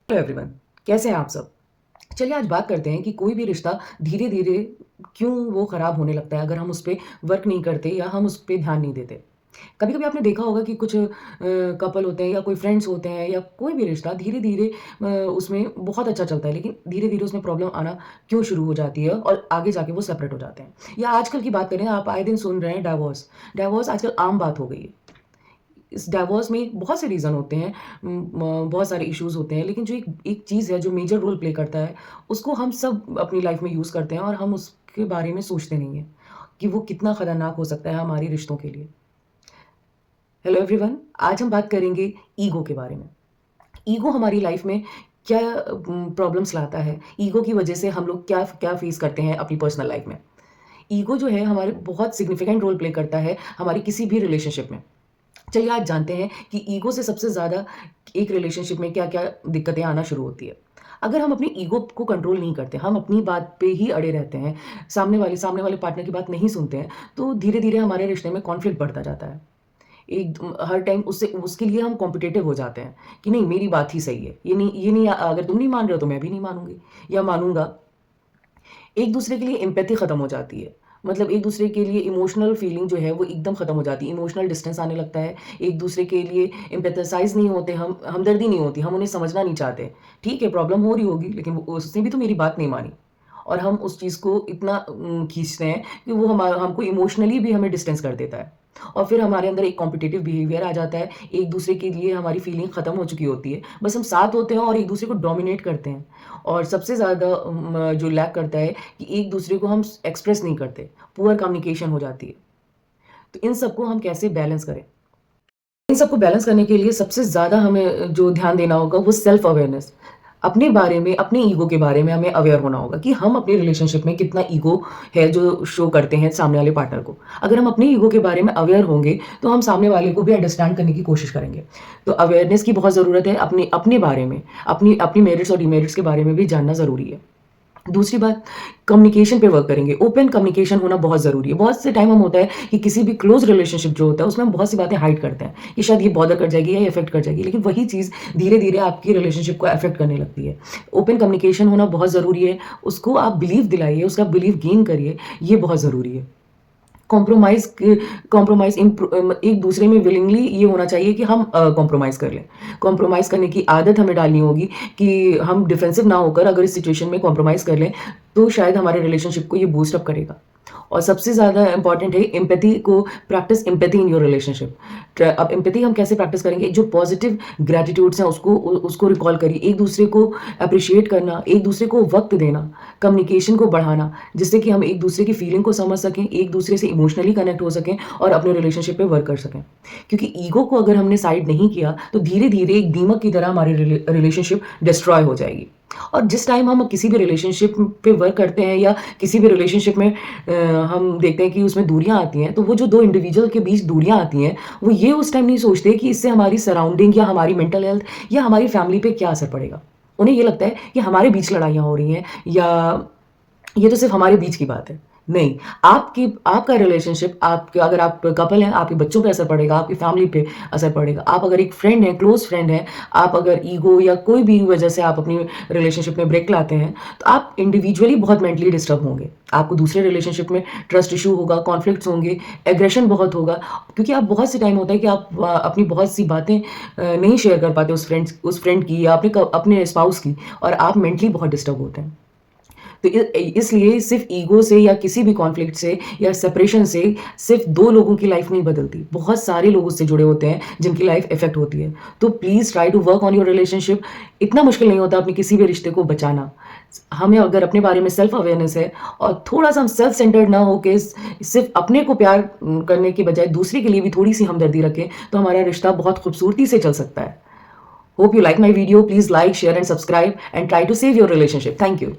Hello everyone, कैसे हैं आप सब? चलिए आज बात करते हैं कि कोई भी रिश्ता धीरे-धीरे क्यों वो ख़राब होने लगता है अगर हम उस पे वर्क नहीं करते या हम उस पे ध्यान नहीं देते। कभी-कभी आपने देखा होगा कि कुछ कपल होते हैं या कोई फ्रेंड्स होते हैं या कोई भी रिश्ता धीरे-धीरे उसमें बहुत अच्छा चलता है, लेकिन धीरे-धीरे उसमें प्रॉब्लम आना क्यों शुरू हो जाती है और आगे जाके वो सेपरेट हो जाते हैं। या आजकल की बात करें, आप आए दिन सुन रहे हैं डिवोर्स। डिवोर्स आजकल आम बात हो गई है। इस डिवोर्स में बहुत से रीज़न होते हैं, बहुत सारे इश्यूज़ होते हैं, लेकिन जो एक एक चीज़ है जो मेजर रोल प्ले करता है, उसको हम सब अपनी लाइफ़ में यूज़ करते हैं और हम उसके बारे में सोचते नहीं हैं, कि वो कितना खतरनाक हो सकता है हमारे रिश्तों के लिए। हेलो एवरीवन, आज हम बात करेंगे ईगो के बारे में। ईगो हमारी लाइफ़ में क्या प्रॉब्लम्स लाता है? ईगो की वजह से हम लोग क्या क्या फेस करते हैं अपनी पर्सनल लाइफ़ में? ईगो जो है हमारे बहुत सिग्निफिकेंट रोल प्ले करता है हमारी किसी भी रिलेशनशिप में। चलिए आज जानते हैं कि ईगो से सबसे ज़्यादा एक रिलेशनशिप में क्या-क्या दिक्कतें आना शुरू होती है। अगर हम अपनी ईगो को कंट्रोल नहीं करते, हम अपनी बात पे ही अड़े रहते हैं, सामने वाले पार्टनर की बात नहीं सुनते हैं, तो धीरे-धीरे हमारे रिश्ते में कॉन्फ्लिक्ट बढ़ता जाता है। हर टाइम उससे उसके लिए हम कॉम्पिटिटिव हो जाते हैं कि नहीं मेरी बात ही सही है। ये नहीं अगर तुम नहीं मान रहे हो तो मैं भी नहीं मानूँगी या मानूँगा। एक दूसरे के लिए एम्पैथी खत्म हो जाती है। मतलब एक दूसरे के लिए इमोशनल फीलिंग जो है वो एकदम खत्म हो जाती है। इमोशनल डिस्टेंस आने लगता है। एक दूसरे के लिए एम्पैथाइज़ नहीं होते हम, हमदर्दी नहीं होती, हम उन्हें समझना नहीं चाहते। ठीक है, प्रॉब्लम हो रही होगी लेकिन वो उसने भी तो मेरी बात नहीं मानी। और हम उस चीज़ को इतना खींचते हैं कि वो हमको इमोशनली भी हमें डिस्टेंस कर देता है। और फिर हमारे अंदर एक कॉम्पिटिटिव बिहेवियर आ जाता है। एक दूसरे के लिए हमारी फीलिंग खत्म हो चुकी होती है। बस हम साथ होते हैं और एक दूसरे को डोमिनेट करते हैं। और सबसे ज़्यादा जो लैक करता है कि एक दूसरे को हम एक्सप्रेस नहीं करते। पुअर कम्युनिकेशन हो जाती है। तो इन सबको हम कैसे बैलेंस करें? इन सबको बैलेंस करने के लिए सबसे ज़्यादा हमें जो ध्यान देना होगा वो सेल्फ अवेयरनेस। अपने बारे में, अपने ईगो के बारे में हमें अवेयर होना होगा कि हम अपनी रिलेशनशिप में कितना ईगो है जो शो करते हैं सामने वाले पार्टनर को। अगर हम अपने ईगो के बारे में अवेयर होंगे, तो हम सामने वाले को भी अंडरस्टैंड करने की कोशिश करेंगे। तो अवेयरनेस की बहुत ज़रूरत है अपने अपने बारे में, अपनी अपनी मेरिट्स और डिमेरिट्स के बारे में भी जानना ज़रूरी है। दूसरी बात, कम्युनिकेशन पे वर्क करेंगे। ओपन कम्युनिकेशन होना बहुत ज़रूरी है। बहुत से टाइम हम होता है कि किसी भी क्लोज़ रिलेशनशिप जो होता है, उसमें हम बहुत सी बातें हाइड करते हैं कि शायद ये बॉदर कर जाएगी या ये अफ़ेक्ट कर जाएगी। लेकिन वही चीज़ धीरे-धीरे आपकी रिलेशनशिप को अफ़ेक्ट करने लगती है। ओपन कम्युनिकेशन होना बहुत ज़रूरी है। उसको आप बिलीव दिलाइए, उसका बिलीव गेन करिए, ये बहुत ज़रूरी है। कॉम्प्रोमाइज़ एक दूसरे में विलिंगली ये होना चाहिए कि हम कॉम्प्रोमाइज़ कर लें। कॉम्प्रोमाइज़ करने की आदत हमें डालनी होगी कि हम डिफेंसिव ना होकर अगर इस सिचुएशन में कॉम्प्रोमाइज़ कर लें, तो शायद हमारे रिलेशनशिप को ये बूस्ट अप करेगा। और सबसे ज़्यादा इम्पोर्टेंट है एम्पैथी को practice empathy in your relationship. अब एम्पैथी हम कैसे प्रैक्टिस करेंगे? जो पॉजिटिव ग्रैटिट्यूड्स हैं उसको रिकॉल करिए। एक दूसरे को एप्रिशिएट करना, एक दूसरे को वक़्त देना, कम्युनिकेशन को बढ़ाना, जिससे कि हम एक दूसरे की फीलिंग को समझ सकें, एक दूसरे से इमोशनली कनेक्ट हो सकें और अपने रिलेशनशिप पे वर्क कर सकें। क्योंकि ईगो को अगर हमने साइड नहीं किया, तो धीरे-धीरे एक दीमक की तरह हमारी रिलेशनशिप डिस्ट्रॉय हो जाएगी। और जिस टाइम हम किसी भी रिलेशनशिप पे वर्क करते हैं या किसी भी रिलेशनशिप में हम देखते हैं कि उसमें दूरियाँ आती हैं, तो वो जो 2 इंडिविजुअल के बीच दूरियाँ आती हैं, वो ये उस टाइम नहीं सोचते कि इससे हमारी सराउंडिंग या हमारी मेंटल हेल्थ या हमारी फैमिली पे क्या असर पड़ेगा। उन्हें ये लगता है कि हमारे बीच लड़ाइयाँ हो रही हैं या ये तो सिर्फ़ हमारे बीच की बात है। नहीं, आपका रिलेशनशिप आपके अगर आप कपल हैं, आपके बच्चों पे असर पड़ेगा, आपकी फैमिली पे असर पड़ेगा। आप अगर एक फ्रेंड हैं, क्लोज़ फ्रेंड हैं, आप अगर ईगो या कोई भी वजह से आप अपनी रिलेशनशिप में ब्रेक लाते हैं, तो आप इंडिविजुअली बहुत मेंटली डिस्टर्ब होंगे। आपको दूसरे रिलेशनशिप में ट्रस्ट इश्यू होगा, कॉन्फ्लिक्ट्स होंगे, एग्रेशन बहुत होगा, क्योंकि आप बहुत से टाइम होता है कि आप अपनी बहुत सी बातें नहीं शेयर कर पाते उस फ्रेंड की या अपने स्पाउस की और आप मेंटली बहुत डिस्टर्ब होते हैं। तो इसलिए सिर्फ़ ईगो से या किसी भी कॉन्फ्लिक्ट से या सेपरेशन से सिर्फ़ 2 लोगों की लाइफ़ नहीं बदलती। बहुत सारे लोग उससे जुड़े होते हैं जिनकी लाइफ़ इफ़ेक्ट होती है। तो please try to work on your relationship. इतना मुश्किल नहीं होता अपने किसी भी रिश्ते को बचाना। हमें अगर अपने बारे में सेल्फ अवेयरनेस है और थोड़ा-सा हम सेल्फ सेंटर्ड ना होके सिर्फ़ अपने को प्यार करने के बजाय दूसरे के लिए भी थोड़ी-सी हमदर्दी रखें, तो हमारा रिश्ता बहुत खूबसूरती से चल सकता है। Hope you like my video. Please like, share and subscribe and try to save your relationship. Thank you.